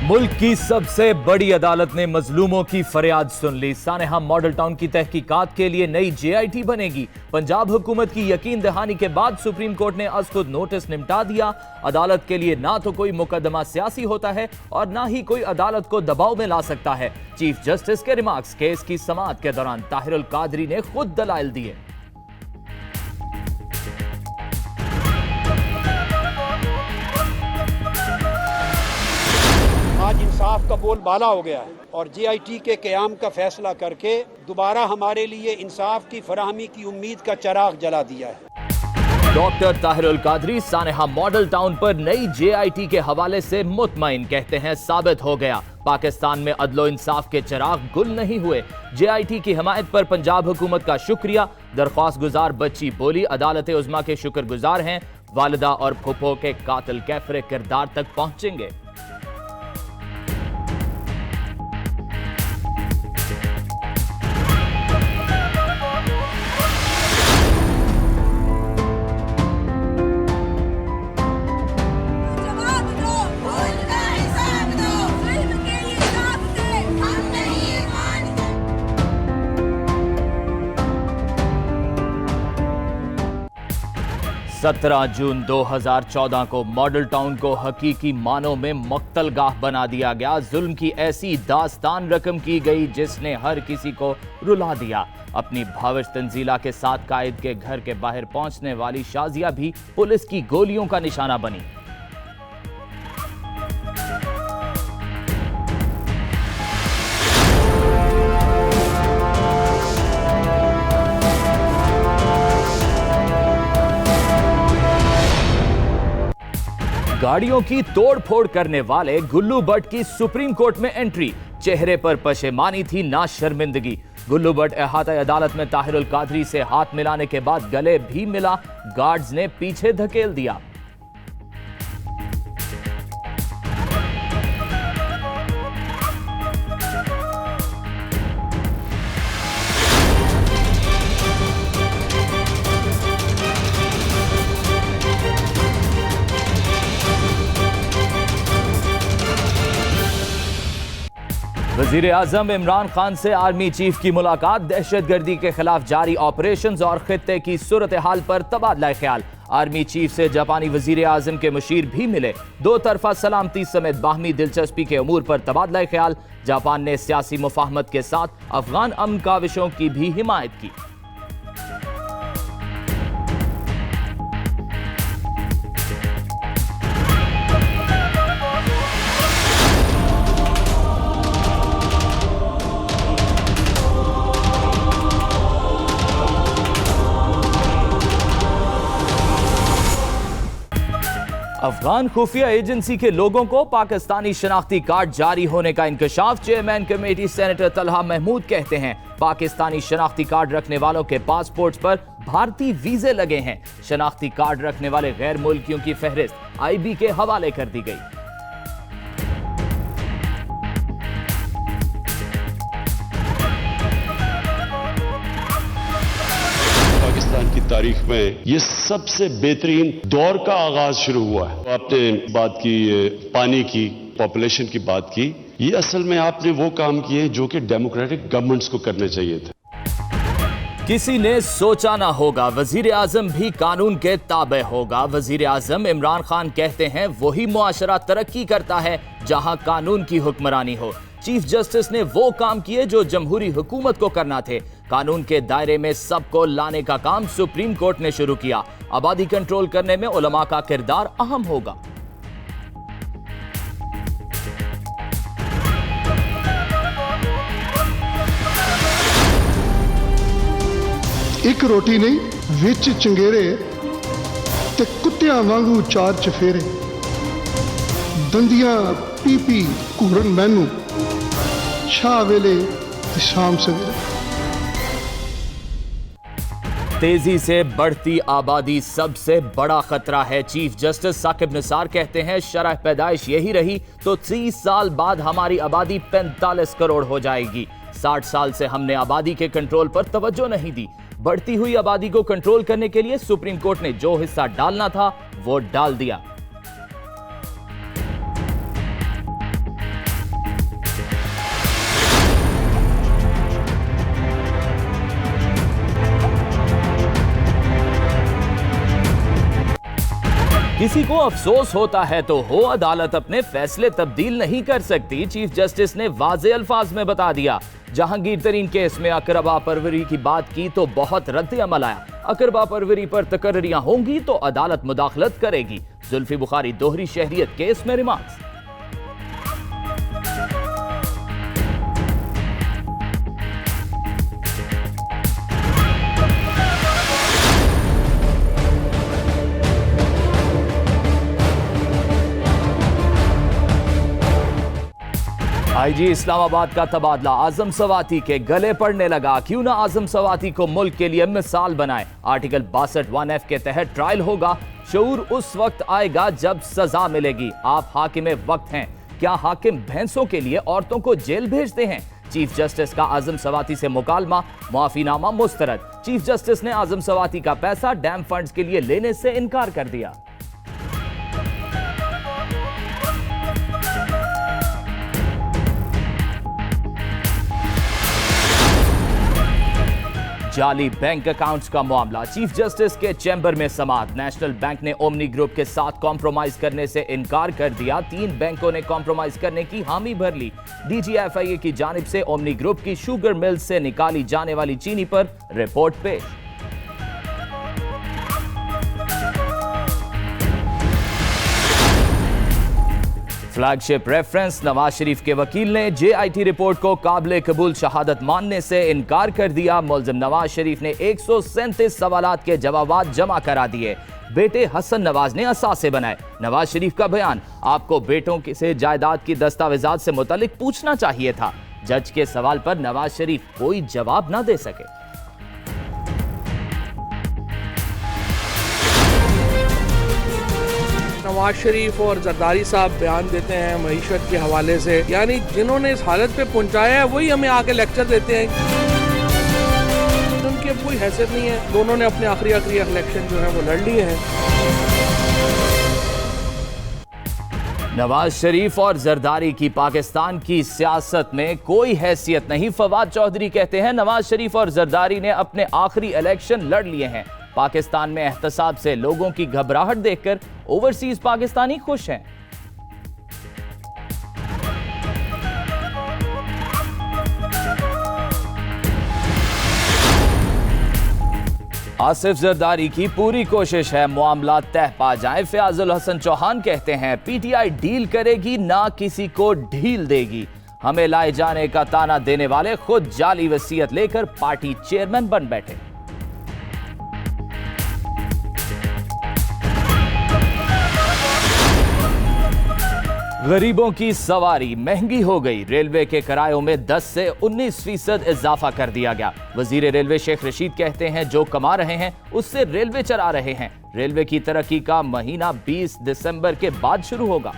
मुल्क की सबसे बड़ी अदालत ने मजलूमों की फरियाद सुन ली। सानेहा मॉडल टाउन की तहकीकात के लिए नई JIT बनेगी। पंजाब हुकूमत की यकीन दहानी के बाद सुप्रीम कोर्ट ने आज खुद नोटिस निपटा दिया। अदालत के लिए ना तो कोई मुकदमा सियासी होता है और ना ही कोई अदालत को दबाव में ला सकता है। चीफ जस्टिस के रिमार्क्स केस की समाअत के दौरान ताहिरुल कादरी ने खुद दलाइल दिए। आज इंसाफ का बोल बाला हो गया है और JIT के क़याम का फैसला करके दोबारा हमारे लिए इंसाफ की फराहमी की उम्मीद का चिराग जला दिया है। डॉक्टर ताहिरुल कादरी सानेहा मॉडल टाउन पर नई JIT के हवाले से मुतमईन, कहते हैं साबित हो गया पाकिस्तान में अदलो इंसाफ के चिराग गुल नहीं हुए। JIT की हिमायत पर पंजाब हुकूमत का शुक्रिया। दरख्वास्त गुजार बच्ची बोली अदालत उज़्मा के शुक्रगुजार हैं। वालिदा और फुफो के कातिल कैफरे किरदार तक पहुंचेंगे। सत्रह जून 2014 को मॉडल टाउन को हकीकी मानों में मक्तलगाह बना दिया गया। जुल्म की ऐसी दास्तान रकम की गई जिसने हर किसी को रुला दिया। अपनी भाविश तंजीला के साथ कायद के घर के बाहर पहुंचने वाली शाजिया भी पुलिस की गोलियों का निशाना बनी। गाड़ियों की तोड़फोड़ करने वाले गुल्लू भट्ट की सुप्रीम कोर्ट में एंट्री। चेहरे पर पशेमानी थी ना शर्मिंदगी। गुल्लू भट्ट अहाता अदालत में ताहिरुल कादरी से हाथ मिलाने के बाद गले भी मिला। गार्ड्स ने पीछे धकेल दिया। वजीर आजम इमरान खान से आर्मी चीफ की मुलाकात। दहशतगर्दी के खिलाफ जारी ऑपरेशंस और खित्ते की सूरत हाल पर तबादला ख्याल। आर्मी चीफ से जापानी वजीर आजम के मुशीर भी मिले। दो तरफा सलामती समेत बाहमी दिलचस्पी के अमूर पर तबादला ख्याल। जापान ने सियासी मुफाहमत के साथ अफगान अमन काविशों की भी हिमायत की। अफगान खुफिया एजेंसी के लोगों को पाकिस्तानी शनाख्ती कार्ड जारी होने का इंकशाफ। Chairman committee senator Talha Mahmood कहते हैं पाकिस्तानी शनाख्ती कार्ड रखने वालों के पासपोर्ट्स पर भारतीय वीजे लगे हैं। शनाख्ती कार्ड रखने वाले गैर मुल्कियों की फहरिस्त IB के हवाले कर दी गई। पाकिस्तान की तारीख में ये सबसे बेहतरीन दौर का आगाज शुरू हुआ है। आपने बात की पानी की, पॉपुलेशन की बात की, ये असल में आपने वो काम किए जो कि डेमोक्रेटिक गवर्नमेंट्स को करने चाहिए थे। किसी ने सोचा ना होगा वजीर आजम भी कानून के ताबे होगा। वजीर आजम इमरान खान कहते हैं वही मुआशरा तरक्की करता है जहां कानून की हुक्मरानी हो। चीफ जस्टिस ने वो काम किए जो जमहूरी हुकूमत को करना थे। कानून के दायरे में सबको लाने का काम सुप्रीम कोर्ट ने शुरू किया। आबादी कंट्रोल करने में उलमा का किरदार अहम होगा। एक रोटी नहीं विच चंगेरे ते कुत्तियां वांगू चार चफेरे। दंदियां पी पी घूरन मैनू शाह वेले ते शाम सवेरे। तेजी से बढ़ती आबादी सबसे बड़ा खतरा है। चीफ जस्टिस साकिब निसार कहते हैं शरह पैदाइश यही रही तो 30 साल बाद हमारी आबादी 45 करोड़ हो जाएगी। 60 साल से हमने आबादी के कंट्रोल पर तवज्जो नहीं दी। बढ़ती हुई आबादी को कंट्रोल करने के लिए सुप्रीम कोर्ट ने जो हिस्सा डालना था वो डाल दिया। किसी को अफसोस होता है तो हो, अदालत अपने फैसले तब्दील नहीं कर सकती, चीफ जस्टिस ने वाज़े अल्फाज में बता दिया। जहांगीर तरीन केस में अकरबा परवरी की बात की तो बहुत रद्द अमल आया। अकरबा परवरी पर तकर्रियां होंगी तो अदालत मुदाखलत करेगी। जुल्फी बुखारी दोहरी शहरियत केस में रिमांड। आईजी इस्लामाबाद का तबादला आजम सवाती के गले पड़ने लगा। क्यों ना आजम सवाती को मुल्क के लिए मिसाल बनाए। आर्टिकल 62(1)(f) के तहत ट्रायल होगा। शऊर उस वक्त आएगा जब सजा मिलेगी। आप हाकिम वक्त हैं, क्या हाकिम भैंसों के लिए औरतों को जेल भेजते हैं? चीफ जस्टिस का आजम सवाती से मुकालमा, मुआफीनामा मुस्तरद। चीफ जस्टिस ने आजम सवाती का पैसा डैम फंड्स के लिए लेने से इनकार कर दिया। जाली बैंक अकाउंट्स का मामला चीफ जस्टिस के चैम्बर में समाअत। नेशनल बैंक ने ओमनी ग्रुप के साथ कॉम्प्रोमाइज करने से इनकार कर दिया। 3 बैंकों ने कॉम्प्रोमाइज करने की हामी भर ली। डीजीएफआईए की जानिब से ओमनी ग्रुप की शुगर मिल से निकाली जाने वाली चीनी पर रिपोर्ट पेश। फ्लैगशिप रेफरेंस नवाज शरीफ के वकील ने जेआईटी रिपोर्ट को काबिल कबूल शहादत मानने से इनकार कर दिया। मुल्जिम नवाज शरीफ ने 137 सवालात के जवाबात जमा करा दिए। बेटे हसन नवाज ने असासे बनाए। नवाज शरीफ का बयान, आपको बेटों से जायदाद की दस्तावेजात से मुतालिक पूछना चाहिए था। जज के सवाल पर नवाज शरीफ कोई जवाब ना दे सके। नवाज शरीफ और जरदारी साहब बयान देते हैं मईशत के हवाले से, यानी जिन्होंने इस हालत पे पहुंचाया है वही हमें आके लेक्चर देते हैं। उनकी अब कोई हैसियत नहीं है। दोनों ने अपने आखिरी इलेक्शन जो है वो लड़ लिए हैं। नवाज शरीफ और जरदारी की पाकिस्तान की सियासत में कोई हैसियत नहीं। फवाद चौधरी कहते हैं नवाज शरीफ और जरदारी ने अपने आखिरी इलेक्शन लड़ लिए हैं। पाकिस्तान में एहतसाब से लोगों की घबराहट देखकर ओवरसीज पाकिस्तानी खुश हैं। आसिफ जरदारी की पूरी कोशिश है मामला तह पा जाए। फयाजुल हसन चौहान कहते हैं पीटीआई डील करेगी ना किसी को ढील देगी। हमें लाए जाने का ताना देने वाले खुद जाली वसीयत लेकर पार्टी चेयरमैन बन बैठे। गरीबों की सवारी महंगी हो गई। रेलवे के किरायों में 10 से 19% इजाफा कर दिया गया। वजीर रेलवे शेख रशीद कहते हैं जो कमा रहे हैं उससे रेलवे चला रहे हैं। रेलवे की तरक्की का महीना 20 दिसंबर के बाद शुरू होगा।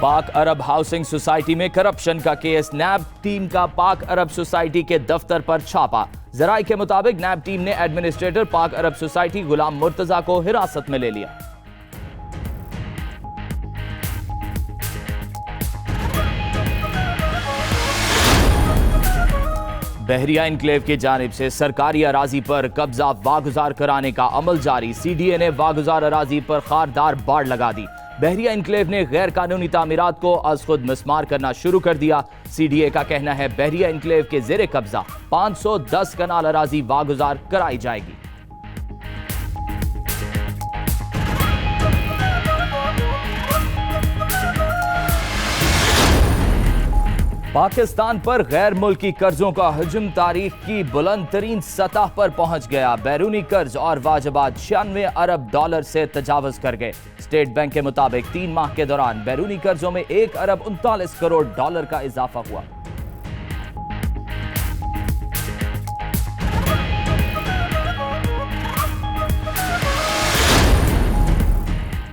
पाक अरब हाउसिंग सोसाइटी में करप्शन का केस। नैब टीम का पाक अरब सोसाइटी के दफ्तर पर छापा। जराये के मुताबिक नैब टीम ने एडमिनिस्ट्रेटर पाक अरब सोसाइटी गुलाम मुर्तजा को हिरासत में ले लिया। बहरिया इनक्लेव की जानिब से सरकारी अराजी पर कब्जा वागुजार कराने का अमल जारी। सीडीए ने वागुजार अराजी पर खारदार बाड़ लगा दी। बहरिया इनक्लेव ने गैर कानूनी तामीरात को अज खुद मिसमार करना शुरू कर दिया। सीडीए का कहना है बहरिया इनक्लेव के जेरे कब्जा 510 कनाल अराजी वागुजार कराई जाएगी। पाकिस्तान पर गैर मुल्की कर्जों का हजम तारीख की बुलंद तरीन सतह पर पहुंच गया। बैरूनी कर्ज और वाजबात 96 अरब डॉलर से तजावज कर गए। स्टेट बैंक के मुताबिक 3 माह के दौरान बैरूनी कर्जों में 1 अरब 39 करोड़ डॉलर का इजाफा हुआ।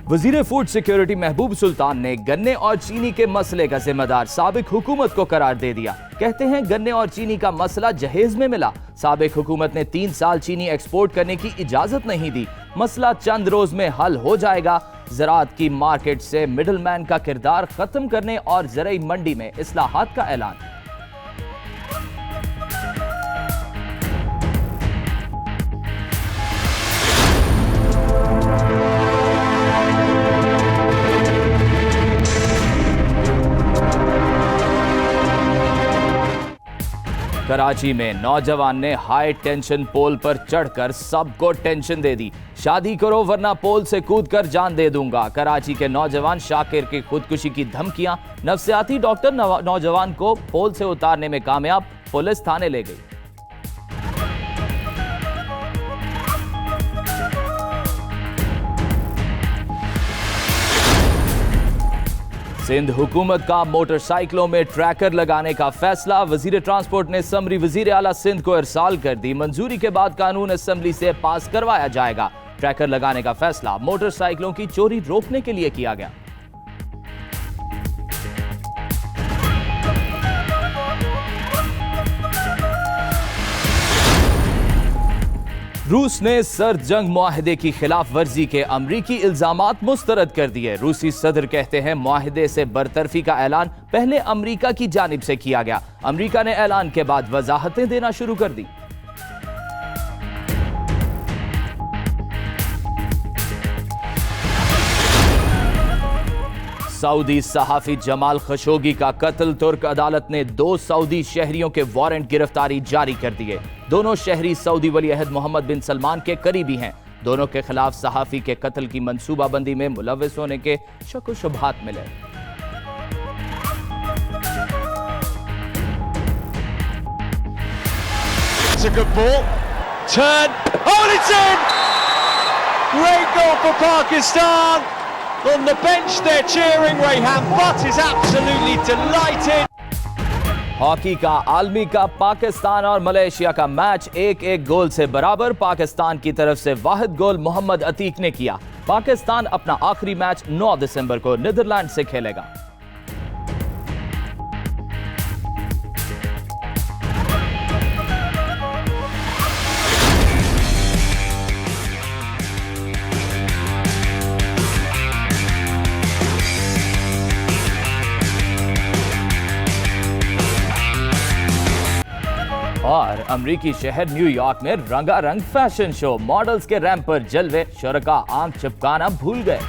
वजीर फूड सिक्योरिटी महबूब सुल्तान ने गन्ने और चीनी के मसले का जिम्मेदार साबिक हुकूमत को करार दे दिया। कहते हैं गन्ने और चीनी का मसला जहेज में मिला। साबिक हुकूमत ने 3 साल चीनी एक्सपोर्ट करने की इजाजत नहीं दी। मसला चंद रोज में हल हो जाएगा। ज़राअत की मार्केट से मिडलमैन का किरदार खत्म करने और ज़राई मंडी में इस्लाहात का ऐलान। कराची में नौजवान ने हाई टेंशन पोल पर चढ़कर सबको टेंशन दे दी। शादी करो वरना पोल से कूदकर जान दे दूंगा। कराची के नौजवान शाकिर की खुदकुशी की धमकियां। नफ्सियाती डॉक्टर नौजवान को पोल से उतारने में कामयाब, पुलिस थाने ले गई। सिंध हुकूमत का मोटरसाइकिलों में ट्रैकर लगाने का फैसला। वजीर ट्रांसपोर्ट ने समरी वजीर आला सिंध को इरसाल कर दी। मंजूरी के बाद कानून असेंबली से पास करवाया जाएगा। ट्रैकर लगाने का फैसला मोटरसाइकिलों की चोरी रोकने के लिए किया गया। रूस ने सर्द जंग मुआहदे की खिलाफ वर्जी के अमरीकी इल्जामात मुस्तरद कर दिए। रूसी सदर कहते हैं मुआहदे से बरतरफी का ऐलान पहले अमरीका की जानिब से किया गया। अमरीका ने ऐलान के बाद वजाहतें देना शुरू कर दी। सऊदी सहाफी जमाल खशोगी का कत्ल। तुर्क अदालत ने 2 सऊदी शहरियों के वारंट गिरफ्तारी जारी कर दिए। दोनों शहरी सऊदी वली अहद मोहम्मद बिन सलमान के करीबी हैं। दोनों के खिलाफ सहाफी के कत्ल की मंसूबाबंदी में मुलव्विस होने के शक व शुबहात मिले। It's a good ball. Turn. Oh, and it's in! Great goal for Pakistan. On the bench they're cheering. Rayhan Butt is absolutely delighted. Hockey का आलमी कप। पाकिस्तान और मलेशिया का मैच 1-1 गोल से बराबर। पाकिस्तान की तरफ से वाहिद गोल मोहम्मद अतीक ने किया। पाकिस्तान अपना आखिरी मैच 9 दिसंबर को नीदरलैंड से खेलेगा। और अमरीकी शहर न्यूयॉर्क में रंगारंग फैशन शो। मॉडल्स के रैंप पर जलवे, शुरका आंख चिपकाना भूल गए।